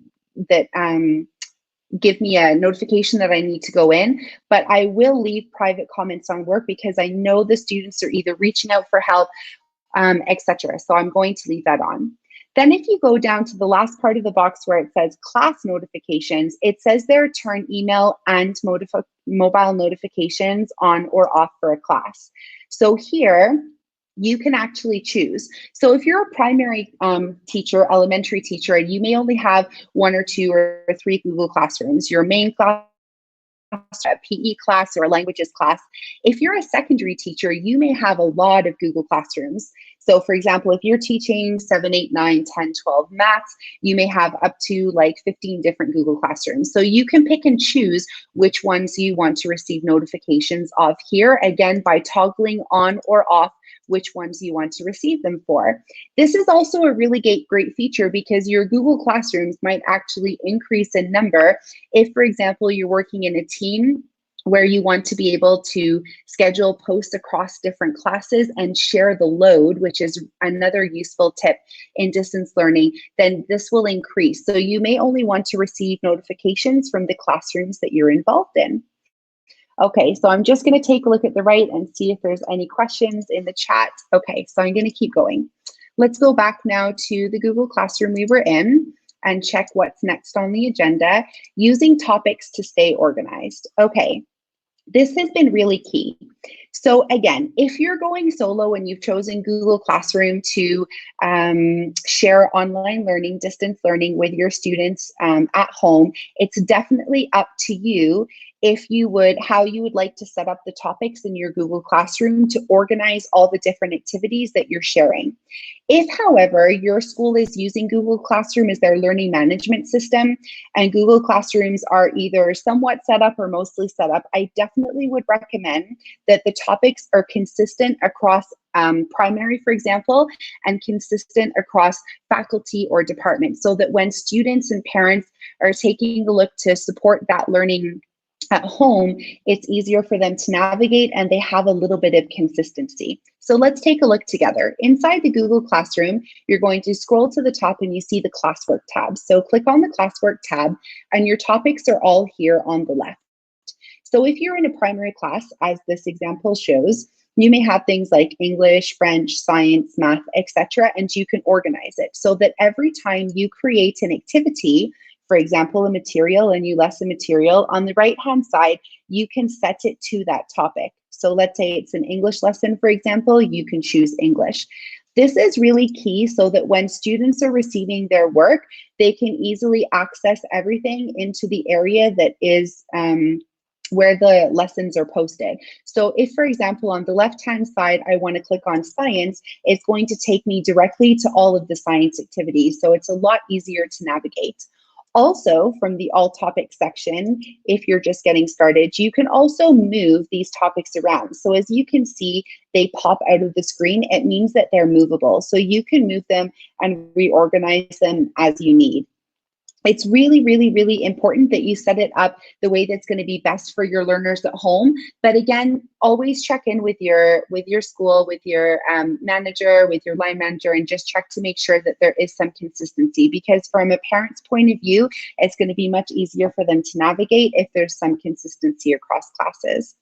give me a notification that I need to go in, but I will leave private comments on work because I know the students are either reaching out for help, etc. So I'm going to leave that on. Then if you go down to the last part of the box where it says class notifications, it says there turn email and mobile notifications on or off for a class. So here, you can actually choose. So if you're a primary teacher, elementary teacher, and you may only have 1 or 2 or 3 Google Classrooms, your main class, a PE class, or a languages class. If you're a secondary teacher, you may have a lot of Google Classrooms. So for example, if you're teaching 7, 8, 9, 10, 12 maths, you may have up to like 15 different Google Classrooms. So you can pick and choose which ones you want to receive notifications of here, again, by toggling on or off which ones you want to receive them for. This is also a really great feature because your Google Classrooms might actually increase in number if, for example, you're working in a team where you want to be able to schedule posts across different classes and share the load, which is another useful tip in distance learning, then this will increase. So you may only want to receive notifications from the classrooms that you're involved in. Okay, so I'm just going to take a look at the right and see if there's any questions in the chat. Okay, so I'm going to keep going. Let's go back now to the Google Classroom we were in and check what's next on the agenda, using topics to stay organized. Okay, this has been really key. So again, if you're going solo and you've chosen Google Classroom to share online learning, distance learning with your students at home, it's definitely up to you how you would like to set up the topics in your Google Classroom to organize all the different activities that you're sharing. If, however, your school is using Google Classroom as their learning management system and Google Classrooms are either somewhat set up or mostly set up, I definitely would recommend that the topics are consistent across primary, for example, and consistent across faculty or departments, so that when students and parents are taking a look to support that learning at home, it's easier for them to navigate and they have a little bit of consistency. So let's take a look together. Inside the Google Classroom, you're going to scroll to the top and you see the Classwork tab. So click on the Classwork tab and your topics are all here on the left. So if you're in a primary class, as this example shows, you may have things like English, French, science, math, etc., and you can organize it so that every time you create an activity, for example, a material and you lesson material, on the right-hand side, you can set it to that topic. So let's say it's an English lesson, for example, you can choose English. This is really key so that when students are receiving their work, they can easily access everything into the area that is where the lessons are posted. So if, for example, on the left-hand side, I want to click on science, it's going to take me directly to all of the science activities. So it's a lot easier to navigate. Also, from the all topics section, if you're just getting started, you can also move these topics around. So as you can see, they pop out of the screen. It means that they're movable. So you can move them and reorganize them as you need. It's really, really, really important that you set it up the way that's going to be best for your learners at home. But again, always check in with your school, with your manager, with your line manager, and just check to make sure that there is some consistency, because from a parent's point of view, it's going to be much easier for them to navigate if there's some consistency across classes.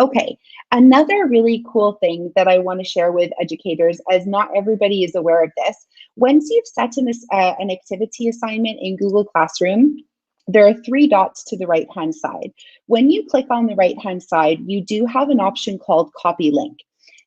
Okay, another really cool thing that I want to share with educators, as not everybody is aware of this, once you've set an activity assignment in Google Classroom, there are 3 dots to the right-hand side. When you click on the right-hand side, you do have an option called Copy Link.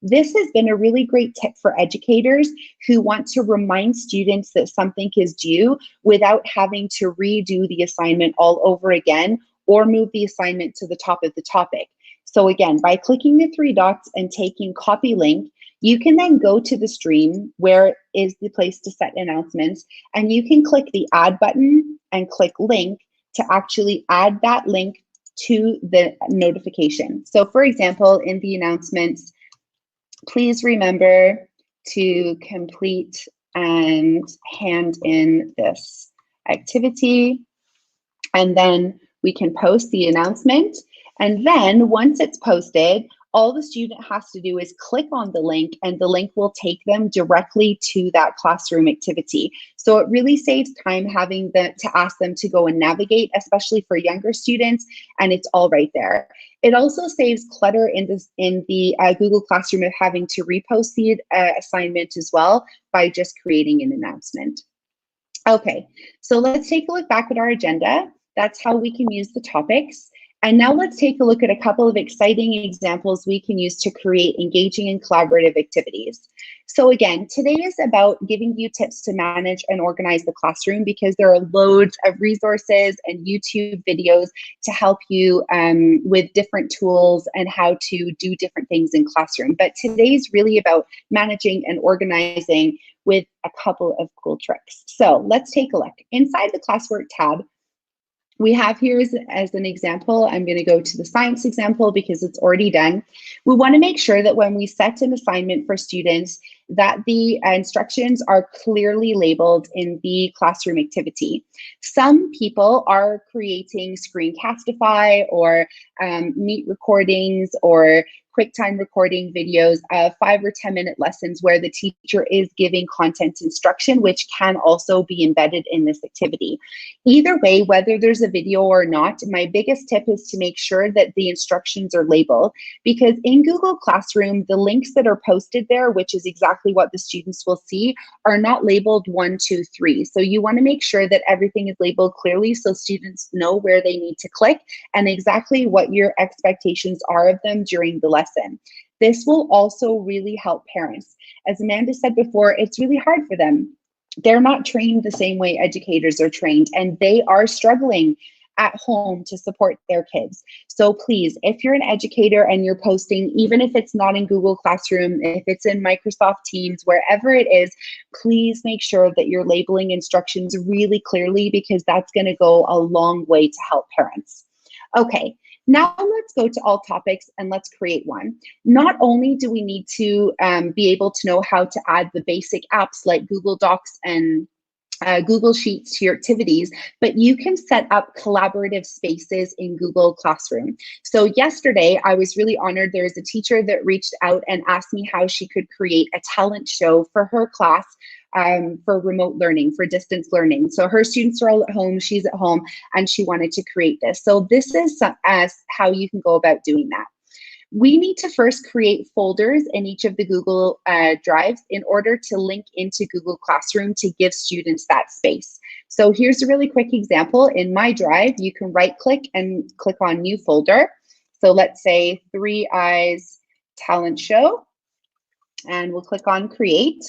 This has been a really great tip for educators who want to remind students that something is due without having to redo the assignment all over again or move the assignment to the top of the topic. So again, by clicking the 3 dots and taking Copy Link, you can then go to the stream where is the place to set announcements, and you can click the Add button and click Link to actually add that link to the notification. So for example, in the announcements, please remember to complete and hand in this activity, and then we can post the announcement. And then once it's posted, all the student has to do is click on the link, and the link will take them directly to that classroom activity. So it really saves time having to ask them to go and navigate, especially for younger students, and it's all right there. It also saves clutter in the Google Classroom of having to repost the assignment as well by just creating an announcement. Okay, so let's take a look back at our agenda. That's how we can use the topics. And now let's take a look at a couple of exciting examples we can use to create engaging and collaborative activities. So again, today is about giving you tips to manage and organize the classroom, because there are loads of resources and YouTube videos to help you with different tools and how to do different things in classroom. But today's really about managing and organizing with a couple of cool tricks. So let's take a look. Inside the Classwork tab, we have here as an example, I'm going to go to the science example because it's already done. We want to make sure that when we set an assignment for students, that the instructions are clearly labeled in the classroom activity. Some people are creating Screencastify or Meet recordings or QuickTime recording videos of 5 or 10 minute lessons where the teacher is giving content instruction, which can also be embedded in this activity. Either way, whether there's a video or not, my biggest tip is to make sure that the instructions are labeled, because in Google Classroom, the links that are posted there, which is exactly what the students will see, are not labeled 1, 2, 3. So you want to make sure that everything is labeled clearly so students know where they need to click and exactly what your expectations are of them during the lesson. This will also really help parents. As Amanda said before, it's really hard for them. They're not trained the same way educators are trained, and they are struggling at home to support their kids. So please, if you're an educator and you're posting, even if it's not in Google Classroom, if it's in Microsoft Teams, wherever it is, please make sure that you're labeling instructions really clearly, because that's going to go a long way to help parents. Okay, now let's go to all topics and let's create one. Not only do we need to be able to know how to add the basic apps like Google Docs and Google Sheets to your activities, but you can set up collaborative spaces in Google Classroom. So yesterday, I was really honored. There was a teacher that reached out and asked me how she could create a talent show for her class for remote learning, for distance learning. So her students are all at home, she's at home, and she wanted to create this. So this is how you can go about doing that. We need to first create folders in each of the Google Drives in order to link into Google Classroom to give students that space. So here's a really quick example. In my drive, you can right click and click on new folder. So let's say 3 Eyes Talent Show, and we'll click on create.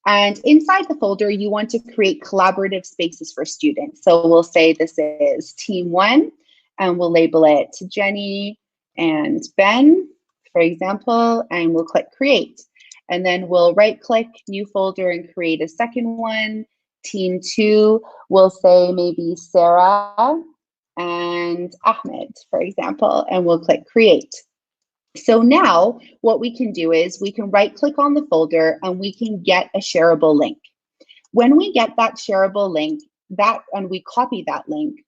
And inside the folder, you want to create collaborative spaces for students. So we'll say this is Team 1, and we'll label it Jenny and Ben, for example, and we'll click create. And then we'll right click new folder and create a second one. Team 2 will say maybe Sarah and Ahmed, for example, and we'll click create. So now what we can do is we can right click on the folder and we can get a shareable link. When we get that shareable link, and we copy that link,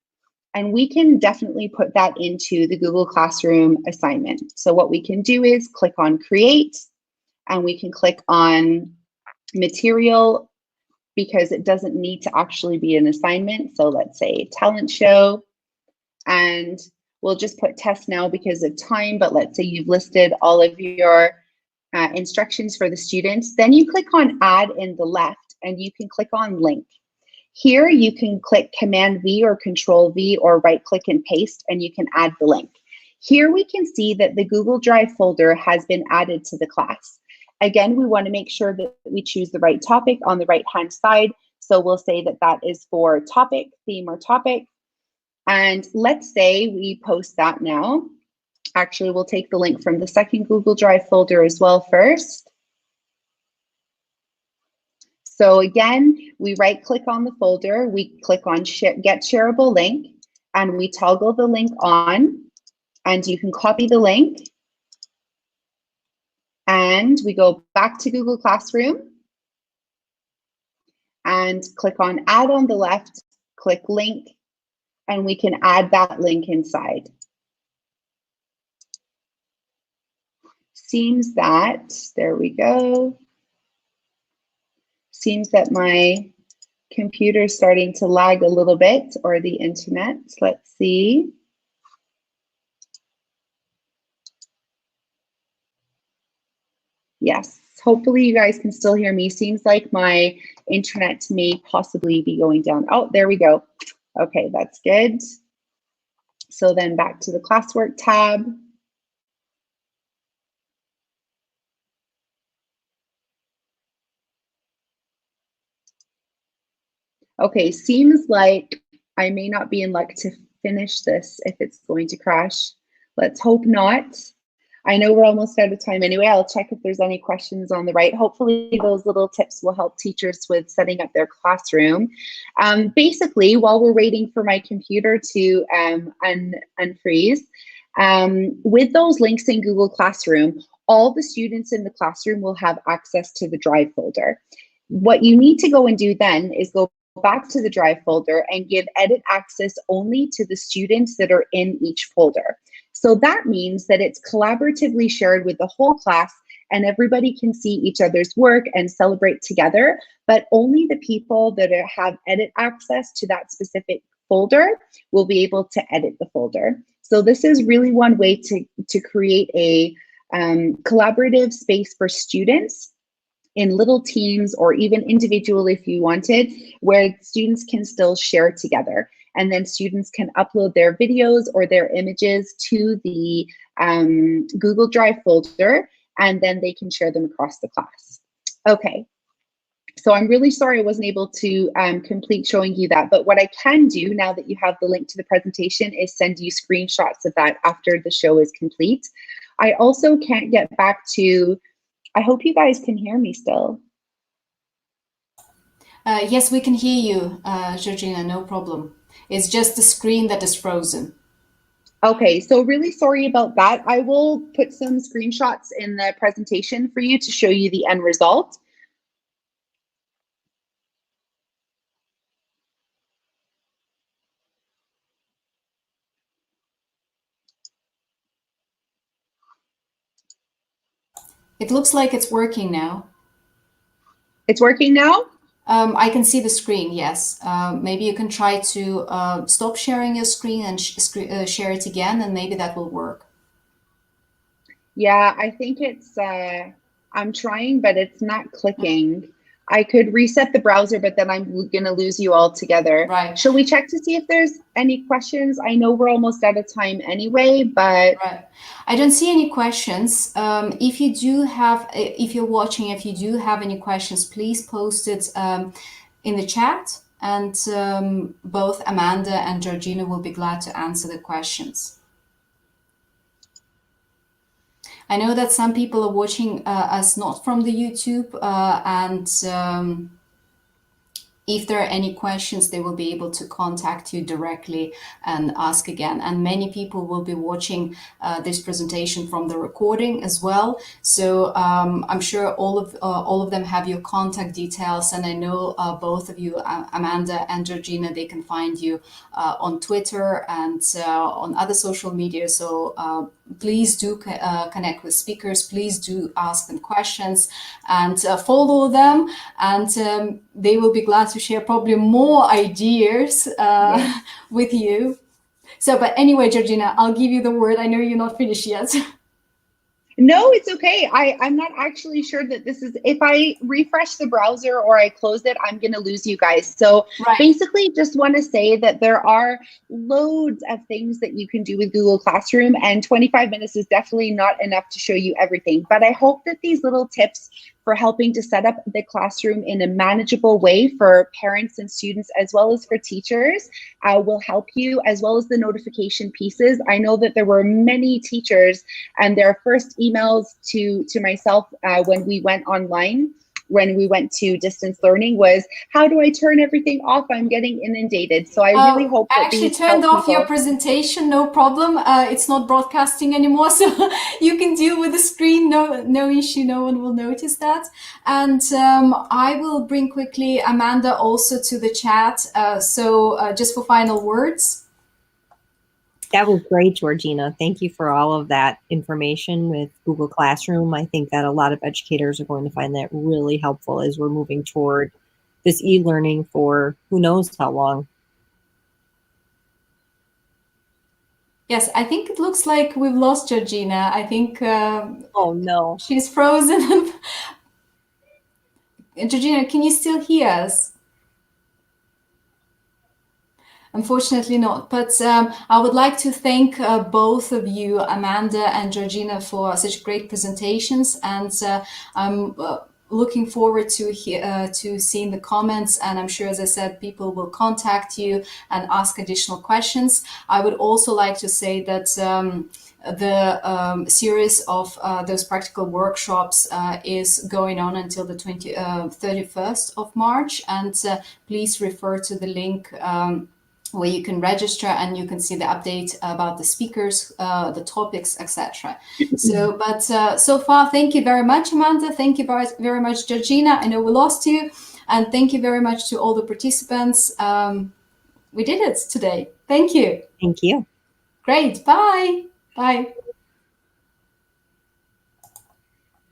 and we can definitely put that into the Google Classroom assignment. So what we can do is click on create, and we can click on material because it doesn't need to actually be an assignment. So let's say talent show, and we'll just put test now because of time, but let's say you've listed all of your instructions for the students. Then you click on add in the left and you can click on link. Here you can click Command V or Control V or right click and paste and you can add the link. Here we can see that the Google Drive folder has been added to the class. Again, we want to make sure that we choose the right topic on the right hand side. So we'll say that that is for topic, theme, or topic. And let's say we post that now. Actually, we'll take the link from the second Google Drive folder as well first. So again, we right click on the folder, we click on get shareable link, and we toggle the link on, and you can copy the link. And we go back to Google Classroom and click on add on the left, click link, and we can add that link inside. Seems that, there we go. Seems that my computer is starting to lag a little bit, or the internet. Let's see. Yes, hopefully you guys can still hear me. Seems like my internet may possibly be going down. Oh, there we go. Okay, that's good. So then back to the Classwork tab. Okay, seems like I may not be in luck to finish this if it's going to crash. Let's hope not. I know we're almost out of time anyway. I'll check if there's any questions on the right. Hopefully those little tips will help teachers with setting up their classroom. Basically, while we're waiting for my computer to unfreeze, with those links in Google Classroom, all the students in the classroom will have access to the Drive folder. What you need to go and do then is go back to the Drive folder and give edit access only to the students that are in each folder. So that means that it's collaboratively shared with the whole class and everybody can see each other's work and celebrate together, but only the people that have edit access to that specific folder will be able to edit the folder. So this is really one way to create a collaborative space for students in little teams or even individual if you wanted, where students can still share together. And then students can upload their videos or their images to the Google Drive folder, and then they can share them across the class. Okay, so I'm really sorry I wasn't able to complete showing you that, but what I can do now that you have the link to the presentation is send you screenshots of that after the show is complete. I also can't get back to, I hope you guys can hear me still. Yes, we can hear you, Georgina, no problem. It's just the screen that is frozen. Okay, so really sorry about that. I will put some screenshots in the presentation for you to show you the end result. It looks like it's working now. It's working now? I can see the screen, yes. Maybe you can try to stop sharing your screen and share it again, and maybe that will work. Yeah, I think it's, I'm trying, but it's not clicking. I could reset the browser, but then I'm gonna lose you all together. Right. Shall we check to see if there's any questions? I know we're almost out of time anyway, but. Right. I don't see any questions. If you do have, if you're watching, if you do have any questions, please post it in the chat, and both Amanda and Georgina will be glad to answer the questions. I know that some people are watching us not from the YouTube, and if there are any questions, they will be able to contact you directly and ask again. And many people will be watching this presentation from the recording as well. So I'm sure all of them have your contact details. And I know both of you, Amanda and Georgina, they can find you on Twitter and on other social media. So please do connect with speakers. Please do ask them questions and follow them. And they will be glad to share probably more ideas with you. So, but anyway, Georgina, I'll give you the word. I know you're not finished yet. No, it's okay. I'm not actually sure that this is, if I refresh the browser or I close it, I'm going to lose you guys. So Right. basically just want to say that there are loads of things that you can do with Google Classroom, and 25 minutes is definitely not enough to show you everything. But I hope that these little tips for helping to set up the classroom in a manageable way for parents and students, as well as for teachers, will help you, as well as the notification pieces. I know that there were many teachers and their first emails to myself when we went online, when we went to distance learning, was, how do I turn everything off? I'm getting inundated. So I really hope that I actually these turned help off your people. presentation, no problem. It's not broadcasting anymore, so you can deal with the screen, no issue, no one will notice that. And I will bring quickly Amanda also to the chat, so just for final words. That was great, Georgina. Thank you for all of that information with Google Classroom. I think that a lot of educators are going to find that really helpful as we're moving toward this e-learning for who knows how long. Yes, I think it looks like we've lost Georgina. I think Oh no. she's frozen. Georgina, can you still hear us? Unfortunately not, but I would like to thank both of you, Amanda and Georgina, for such great presentations, and I'm looking forward to seeing the comments, and I'm sure, as I said, people will contact you and ask additional questions. I would also like to say that the series of those practical workshops is going on until the 31st of March, and please refer to the link where you can register and you can see the update about the speakers, the topics, etc. So, but so far, thank you very much, Amanda. Thank you very much, Georgina. I know we lost you. And thank you very much to all the participants. We did it today. Thank you. Thank you. Great. Bye. Bye.